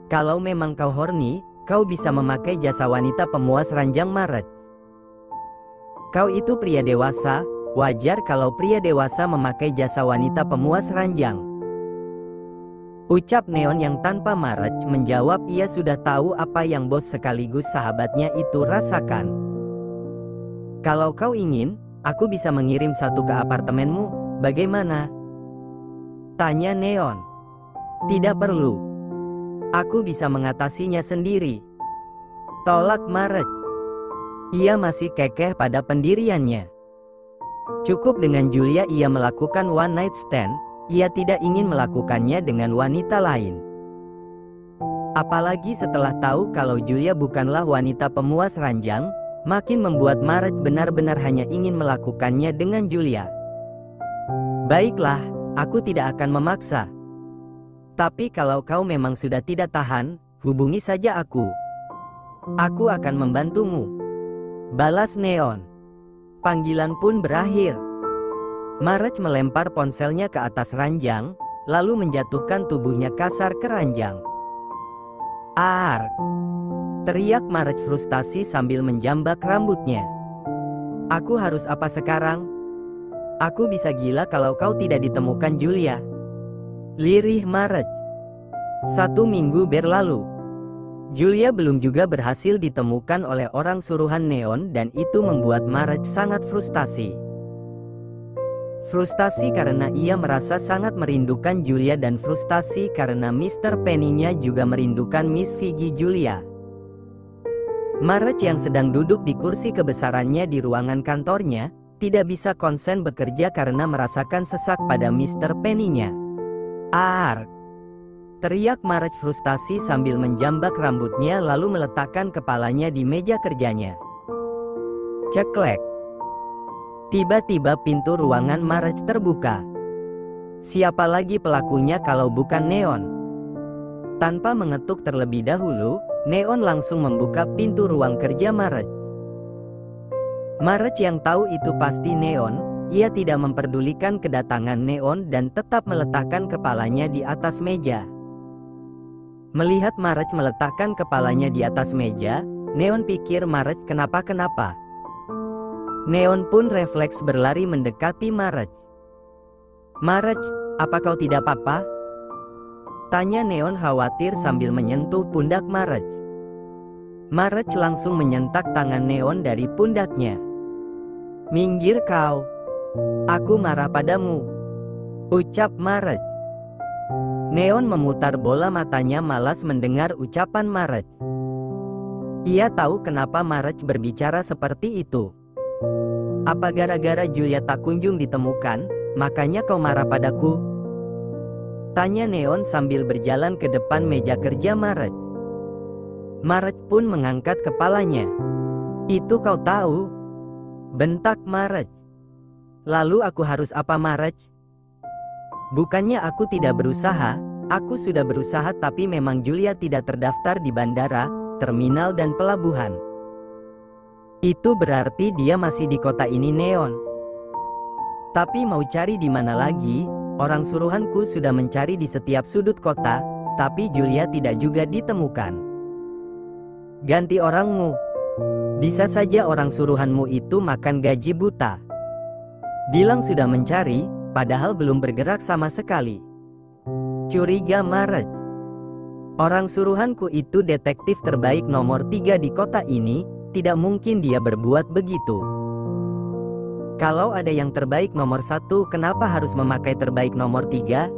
Kalau memang kau horny, kau bisa memakai jasa wanita pemuas ranjang Marge. Kau itu pria dewasa, wajar kalau pria dewasa memakai jasa wanita pemuas ranjang. Ucap Neon yang tanpa Marge menjawab ia sudah tahu apa yang bos sekaligus sahabatnya itu rasakan. Kalau kau ingin, aku bisa mengirim satu ke apartemenmu, bagaimana? Tanya Neon. Tidak perlu. Aku bisa mengatasinya sendiri. Tolak Marge. Ia masih kekeh pada pendiriannya. Cukup dengan Julia ia melakukan one night stand, ia tidak ingin melakukannya dengan wanita lain. Apalagi setelah tahu kalau Julia bukanlah wanita pemuas ranjang, makin membuat Marge benar-benar hanya ingin melakukannya dengan Julia. Baiklah, aku tidak akan memaksa. Tapi kalau kau memang sudah tidak tahan, hubungi saja aku. Aku akan membantumu. Balas Neon. Panggilan pun berakhir. Marge melempar ponselnya ke atas ranjang, lalu menjatuhkan tubuhnya kasar ke ranjang. Ar! Teriak Marge frustasi sambil menjambak rambutnya. Aku harus apa sekarang? Aku bisa gila kalau kau tidak ditemukan Julia. Lirih Marge. 1 minggu berlalu. Julia belum juga berhasil ditemukan oleh orang suruhan Neon dan itu membuat Marge sangat frustasi. Frustasi karena ia merasa sangat merindukan Julia dan frustasi karena Mr. Penny-nya juga merindukan Miss Figgy Julia. Marge yang sedang duduk di kursi kebesarannya di ruangan kantornya, tidak bisa konsen bekerja karena merasakan sesak pada Mr. Penny-nya. Arg! Teriak Marge frustasi sambil menjambak rambutnya lalu meletakkan kepalanya di meja kerjanya. Ceklek. Tiba-tiba pintu ruangan Marge terbuka. Siapa lagi pelakunya kalau bukan Neon? Tanpa mengetuk terlebih dahulu, Neon langsung membuka pintu ruang kerja Marge. Marge yang tahu itu pasti Neon, ia tidak memperdulikan kedatangan Neon dan tetap meletakkan kepalanya di atas meja. Melihat Marge meletakkan kepalanya di atas meja, Neon pikir Marge kenapa-kenapa. Neon pun refleks berlari mendekati Marge. Marge, apa kau tidak apa-apa? Tanya Neon khawatir sambil menyentuh pundak Marge. Marge langsung menyentak tangan Neon dari pundaknya. Minggir kau. Aku marah padamu. Ucap Marge. Neon memutar bola matanya malas mendengar ucapan Marge. Ia tahu kenapa Marge berbicara seperti itu. Apa gara-gara Julia tak kunjung ditemukan, makanya kau marah padaku? Tanya Neon sambil berjalan ke depan meja kerja Marge. Marge pun mengangkat kepalanya. Itu kau tahu? Bentak Marge. Lalu aku harus apa Marge? Bukannya aku tidak berusaha, aku sudah berusaha tapi memang Julia tidak terdaftar di bandara, terminal dan pelabuhan. Itu berarti dia masih di kota ini Neon. Tapi mau cari di mana lagi, orang suruhanku sudah mencari di setiap sudut kota, tapi Julia tidak juga ditemukan. Ganti orangmu. Bisa saja orang suruhanmu itu makan gaji buta. Bilang sudah mencari, padahal belum bergerak sama sekali. Curiga Marge. Orang suruhanku itu detektif terbaik nomor 3 di kota ini, tidak mungkin dia berbuat begitu. Kalau ada yang terbaik nomor 1, kenapa harus memakai terbaik nomor 3?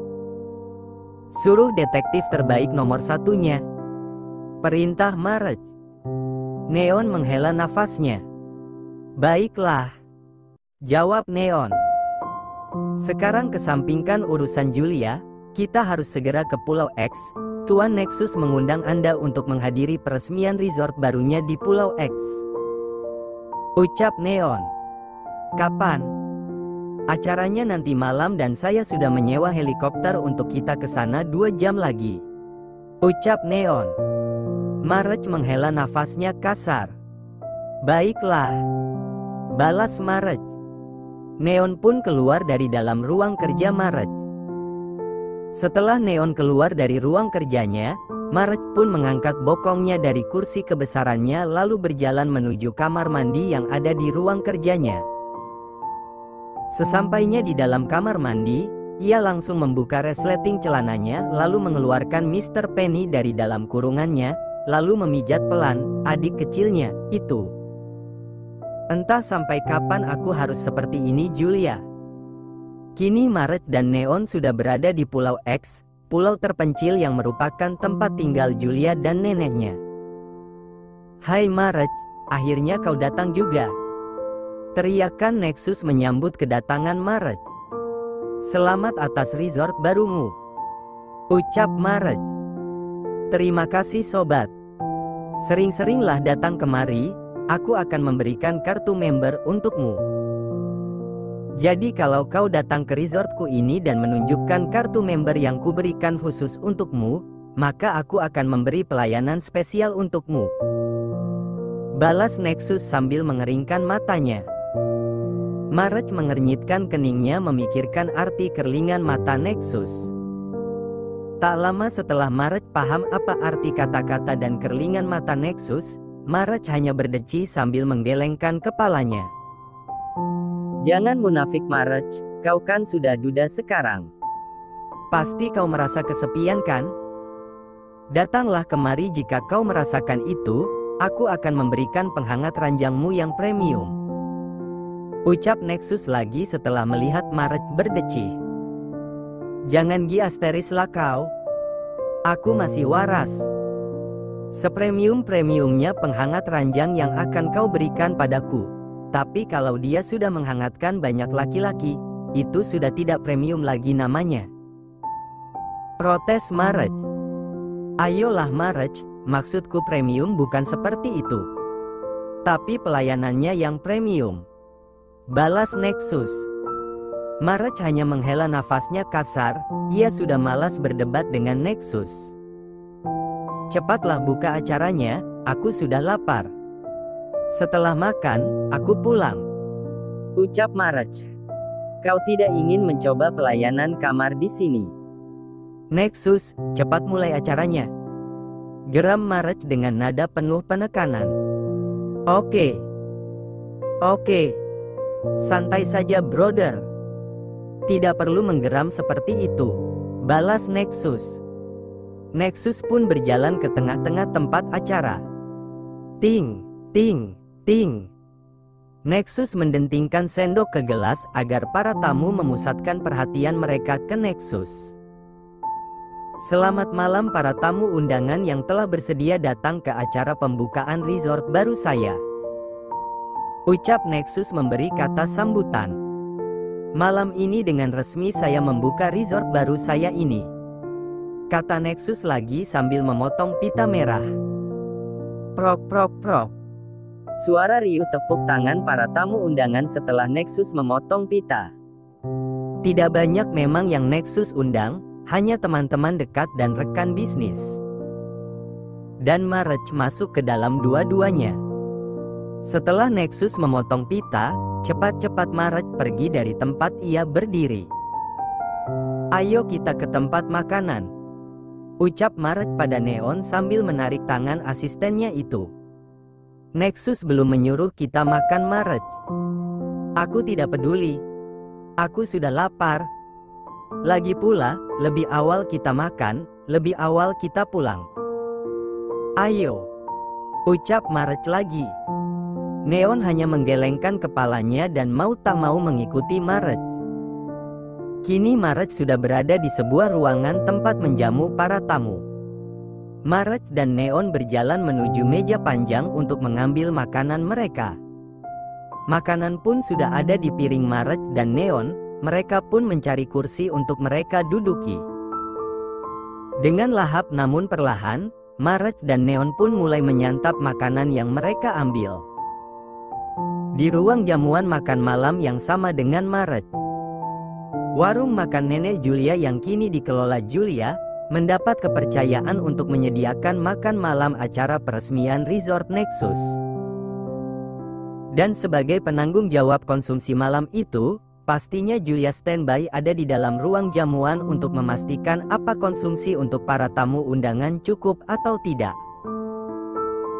Suruh detektif terbaik nomor 1-nya. Perintah Marge. Neon menghela nafasnya. Baiklah. Jawab Neon. Sekarang kesampingkan urusan Julia, kita harus segera ke Pulau X. Tuan Nexus mengundang Anda untuk menghadiri peresmian resort barunya di Pulau X. Ucap Neon. Kapan? Acaranya nanti malam dan saya sudah menyewa helikopter untuk kita ke sana 2 jam lagi. Ucap Neon. Marge menghela nafasnya kasar. Baiklah. Balas Marge. Neon pun keluar dari dalam ruang kerja Marge. Setelah Neon keluar dari ruang kerjanya, Marge pun mengangkat bokongnya dari kursi kebesarannya lalu berjalan menuju kamar mandi yang ada di ruang kerjanya. Sesampainya di dalam kamar mandi, ia langsung membuka resleting celananya lalu mengeluarkan Mr. Penny dari dalam kurungannya, lalu memijat pelan adik kecilnya itu. Entah sampai kapan aku harus seperti ini, Julia. Kini Marge dan Neon sudah berada di Pulau X, pulau terpencil yang merupakan tempat tinggal Julia dan neneknya. Hai Marge, akhirnya kau datang juga. Teriakan Nexus menyambut kedatangan Marge. Selamat atas resort barumu, ucap Marge. Terima kasih sobat. Sering-seringlah datang kemari, aku akan memberikan kartu member untukmu. Jadi kalau kau datang ke resortku ini dan menunjukkan kartu member yang kuberikan khusus untukmu, maka aku akan memberi pelayanan spesial untukmu. Balas Nexus sambil mengeringkan matanya. Marge mengernyitkan keningnya memikirkan arti kerlingan mata Nexus. Tak lama setelah Marge paham apa arti kata-kata dan kerlingan mata Nexus, Marge hanya berdeci sambil menggelengkan kepalanya. Jangan munafik Marge, kau kan sudah duda sekarang. Pasti kau merasa kesepian kan? Datanglah kemari jika kau merasakan itu, aku akan memberikan penghangat ranjangmu yang premium. Ucap Nexus lagi setelah melihat Marge berdecih. Jangan giasteris lah kau. Aku masih waras. Sepremium-premiumnya penghangat ranjang yang akan kau berikan padaku. Tapi kalau dia sudah menghangatkan banyak laki-laki, itu sudah tidak premium lagi namanya. Protes Marge. Ayolah Marge, maksudku premium bukan seperti itu. Tapi pelayanannya yang premium. Balas Nexus. Marge hanya menghela nafasnya kasar, ia sudah malas berdebat dengan Nexus. Cepatlah buka acaranya, aku sudah lapar. Setelah makan, aku pulang. Ucap Marge. Kau tidak ingin mencoba pelayanan kamar di sini? Nexus, cepat mulai acaranya. Geram Marge dengan nada penuh penekanan. Oke. Santai saja brother. Tidak perlu menggeram seperti itu. Balas Nexus. Nexus pun berjalan ke tengah-tengah tempat acara. Ting, ting, ting. Nexus mendentingkan sendok ke gelas agar para tamu memusatkan perhatian mereka ke Nexus. Selamat malam para tamu undangan yang telah bersedia datang ke acara pembukaan resort baru saya. Ucap Nexus memberi kata sambutan. Malam ini dengan resmi saya membuka resort baru saya ini. Kata Nexus lagi sambil memotong pita merah. Prok prok prok. Suara riuh tepuk tangan para tamu undangan setelah Nexus memotong pita. Tidak banyak memang yang Nexus undang, hanya teman-teman dekat dan rekan bisnis. Dan Marge masuk ke dalam dua-duanya. Setelah Nexus memotong pita, cepat-cepat Marge pergi dari tempat ia berdiri. Ayo kita ke tempat makanan. Ucap Marge pada Neon sambil menarik tangan asistennya itu. Nexus belum menyuruh kita makan Marge. Aku tidak peduli. Aku sudah lapar. Lagi pula, lebih awal kita makan, lebih awal kita pulang. Ayo. Ucap Marge lagi. Neon hanya menggelengkan kepalanya dan mau tak mau mengikuti Marge. Kini Marge sudah berada di sebuah ruangan tempat menjamu para tamu. Marge dan Neon berjalan menuju meja panjang untuk mengambil makanan mereka. Makanan pun sudah ada di piring Marge dan Neon, mereka pun mencari kursi untuk mereka duduki. Dengan lahap namun perlahan, Marge dan Neon pun mulai menyantap makanan yang mereka ambil. Di ruang jamuan makan malam yang sama dengan Marge. Warung makan nenek Julia yang kini dikelola Julia, mendapat kepercayaan untuk menyediakan makan malam acara peresmian resort Nexus. Dan sebagai penanggung jawab konsumsi malam itu, Pastinya Julia standby ada di dalam ruang jamuan untuk memastikan apa konsumsi untuk para tamu undangan cukup atau tidak.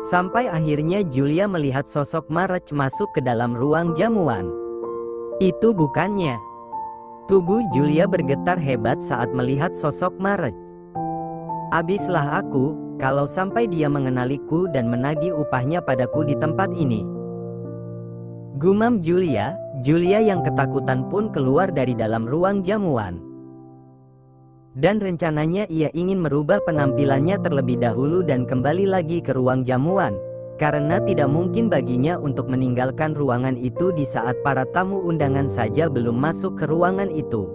Sampai akhirnya Julia melihat sosok Marge masuk ke dalam ruang jamuan. Itu bukannya. Tubuh Julia bergetar hebat saat melihat sosok Marge. Abislah aku, kalau sampai dia mengenaliku dan menagih upahnya padaku di tempat ini. Gumam Julia yang ketakutan pun keluar dari dalam ruang jamuan. Dan rencananya ia ingin merubah penampilannya terlebih dahulu dan kembali lagi ke ruang jamuan, karena tidak mungkin baginya untuk meninggalkan ruangan itu di saat para tamu undangan saja belum masuk ke ruangan itu.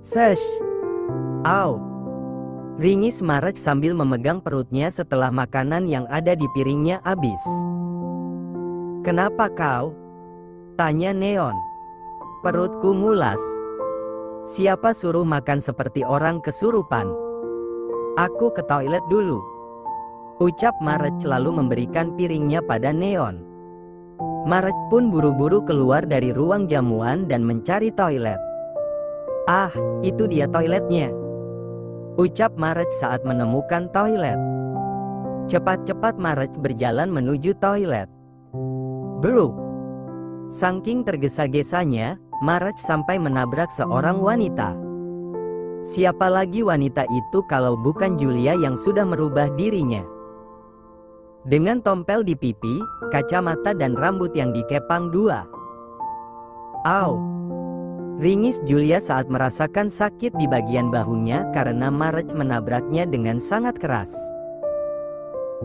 Sesh! Au! Ringis Marge sambil memegang perutnya setelah makanan yang ada di piringnya habis. Kenapa kau? Tanya Neon. Perutku mulas. Siapa suruh makan seperti orang kesurupan? Aku ke toilet dulu. Ucap Marge lalu memberikan piringnya pada Neon. Marge pun buru-buru keluar dari ruang jamuan dan mencari toilet. Ah, itu dia toiletnya. Ucap Marge saat menemukan toilet. Cepat-cepat Marge berjalan menuju toilet. Bruk! Saking tergesa-gesanya, Marge sampai menabrak seorang wanita. Siapa lagi wanita itu kalau bukan Julia yang sudah merubah dirinya? Dengan tompel di pipi, kacamata dan rambut yang dikepang dua. Au! Ringis Julia saat merasakan sakit di bagian bahunya karena Marge menabraknya dengan sangat keras.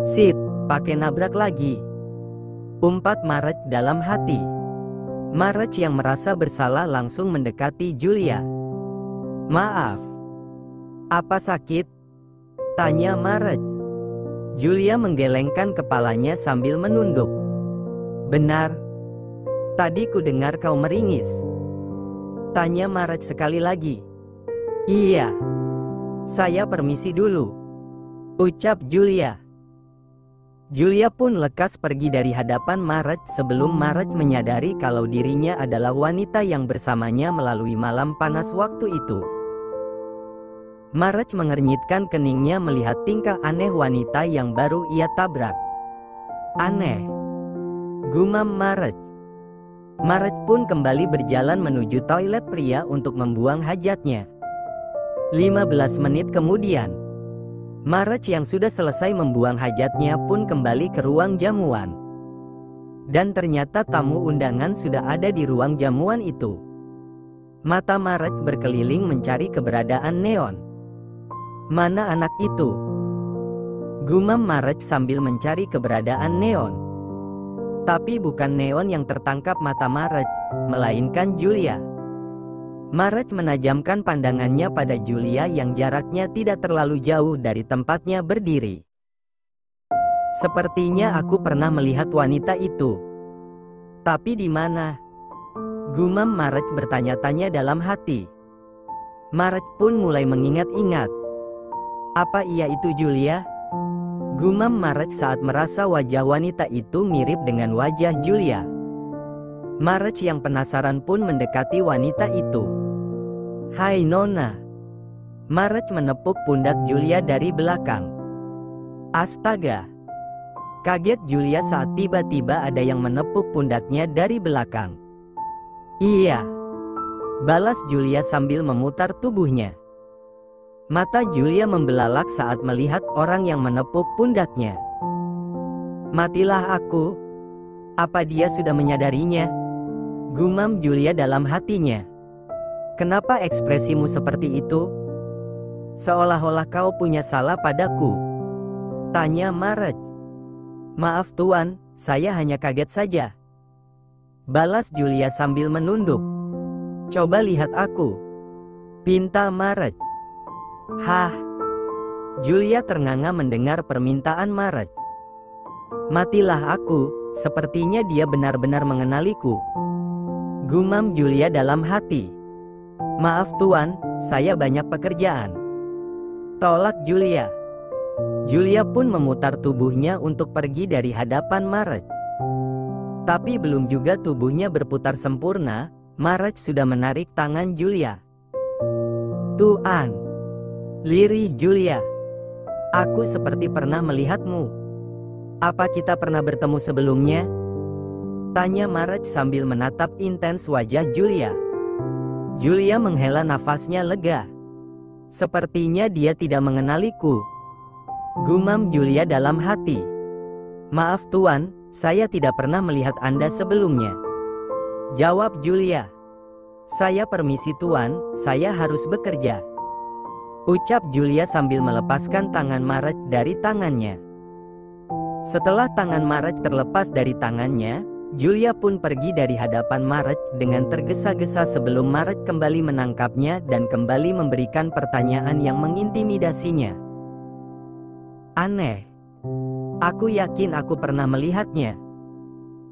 Sit, pakai nabrak lagi. Umpat Marge dalam hati. Marge yang merasa bersalah langsung mendekati Julia. Maaf. Apa sakit? Tanya Marge. Julia menggelengkan kepalanya sambil menunduk. Benar. Tadi ku dengar kau meringis. Tanya Marge sekali lagi. Iya. Saya permisi dulu. Ucap Julia. Julia pun lekas pergi dari hadapan Marge sebelum Marge menyadari kalau dirinya adalah wanita yang bersamanya melalui malam panas waktu itu. Marge mengernyitkan keningnya melihat tingkah aneh wanita yang baru ia tabrak. Aneh. Gumam Marge. Marge pun kembali berjalan menuju toilet pria untuk membuang hajatnya. 15 menit kemudian, Marge yang sudah selesai membuang hajatnya pun kembali ke ruang jamuan. Dan ternyata tamu undangan sudah ada di ruang jamuan itu. Mata Marge berkeliling mencari keberadaan Neon. Mana anak itu? Gumam Marge sambil mencari keberadaan Neon. Tapi bukan Neon yang tertangkap mata Marge, melainkan Julia. Marge menajamkan pandangannya pada Julia yang jaraknya tidak terlalu jauh dari tempatnya berdiri. Sepertinya aku pernah melihat wanita itu. Tapi di mana? Gumam Marge bertanya-tanya dalam hati. Marge pun mulai mengingat-ingat. Apa ia itu Julia? Gumam Marge saat merasa wajah wanita itu mirip dengan wajah Julia. Marge yang penasaran pun mendekati wanita itu. Hai Nona. Marge menepuk pundak Julia dari belakang. Astaga. Kaget Julia saat tiba-tiba ada yang menepuk pundaknya dari belakang. Iya. Balas Julia sambil memutar tubuhnya. Mata Julia membelalak saat melihat orang yang menepuk pundaknya. Matilah aku. Apa dia sudah menyadarinya? Gumam Julia dalam hatinya. Kenapa ekspresimu seperti itu? Seolah-olah kau punya salah padaku. Tanya Marge. Maaf tuan, saya hanya kaget saja. Balas Julia sambil menunduk. Coba lihat aku. Pinta Marge. Hah? Julia ternganga mendengar permintaan Marge. Matilah aku, sepertinya dia benar-benar mengenaliku. Gumam Julia dalam hati. Maaf tuan, saya banyak pekerjaan. Tolak Julia. Julia pun memutar tubuhnya untuk pergi dari hadapan Marge. Tapi belum juga tubuhnya berputar sempurna, Maraj sudah menarik tangan Julia. Tuan, lirih Julia. Aku seperti pernah melihatmu. Apa kita pernah bertemu sebelumnya? Tanya Maraj sambil menatap intens wajah Julia. Julia menghela nafasnya lega. Sepertinya dia tidak mengenaliku. Gumam Julia dalam hati. Maaf Tuan, saya tidak pernah melihat Anda sebelumnya. Jawab Julia. Saya permisi Tuan, saya harus bekerja. Ucap Julia sambil melepaskan tangan Maraj dari tangannya. Setelah tangan Maraj terlepas dari tangannya, Julia pun pergi dari hadapan Maraj dengan tergesa-gesa sebelum Maraj kembali menangkapnya dan kembali memberikan pertanyaan yang mengintimidasinya. Aneh. Aku yakin aku pernah melihatnya.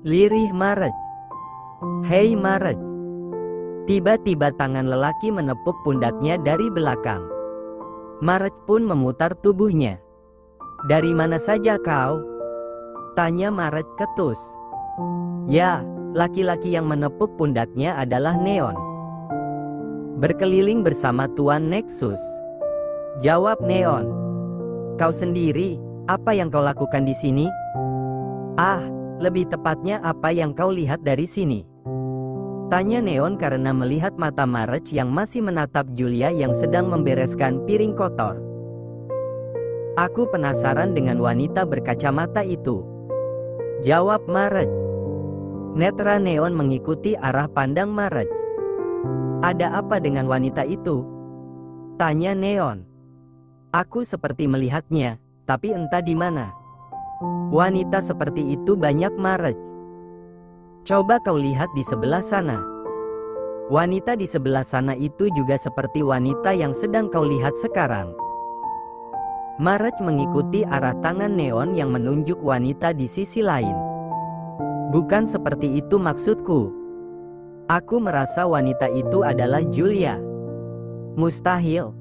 Lirih Maraj. Hei Maraj. Tiba-tiba tangan lelaki menepuk pundaknya dari belakang. Maraj pun memutar tubuhnya. Dari mana saja kau? Tanya Maraj ketus. Ya, laki-laki yang menepuk pundaknya adalah Neon. Berkeliling bersama Tuan Nexus. Jawab Neon. Kau sendiri, apa yang kau lakukan di sini? Ah, lebih tepatnya apa yang kau lihat dari sini? Tanya Neon karena melihat mata Maraj yang masih menatap Julia yang sedang membereskan piring kotor. Aku penasaran dengan wanita berkacamata itu. Jawab Maraj. Netra Neon mengikuti arah pandang Maraj. Ada apa dengan wanita itu? Tanya Neon. Aku seperti melihatnya, tapi entah di mana. Wanita seperti itu banyak Maraj. Coba kau lihat di sebelah sana. Wanita di sebelah sana itu juga seperti wanita yang sedang kau lihat sekarang. Maraj mengikuti arah tangan Neon yang menunjuk wanita di sisi lain. Bukan seperti itu maksudku. Aku merasa wanita itu adalah Julia. Mustahil.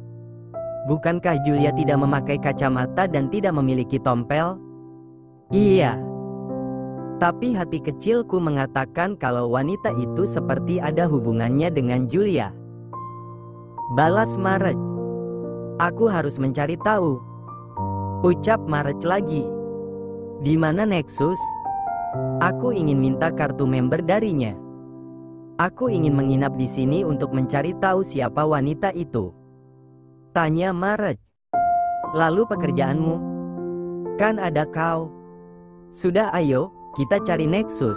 Bukankah Julia tidak memakai kacamata dan tidak memiliki tompel? Iya. Tapi hati kecilku mengatakan kalau wanita itu seperti ada hubungannya dengan Julia. Balas Maraj. Aku harus mencari tahu. Ucap Maraj lagi. Di mana Nexus? Aku ingin minta kartu member darinya. Aku ingin menginap di sini untuk mencari tahu siapa wanita itu. Tanya Maraj. Lalu pekerjaanmu? Kan ada kau. Sudah ayo, kita cari Nexus.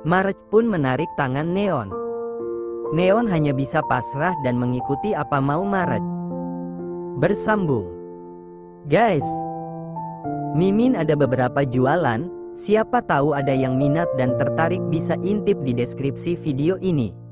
Maraj pun menarik tangan Neon. Neon hanya bisa pasrah dan mengikuti apa mau Maraj. Bersambung. Guys, Mimin ada beberapa jualan. Siapa tahu ada yang minat dan tertarik bisa intip di deskripsi video ini.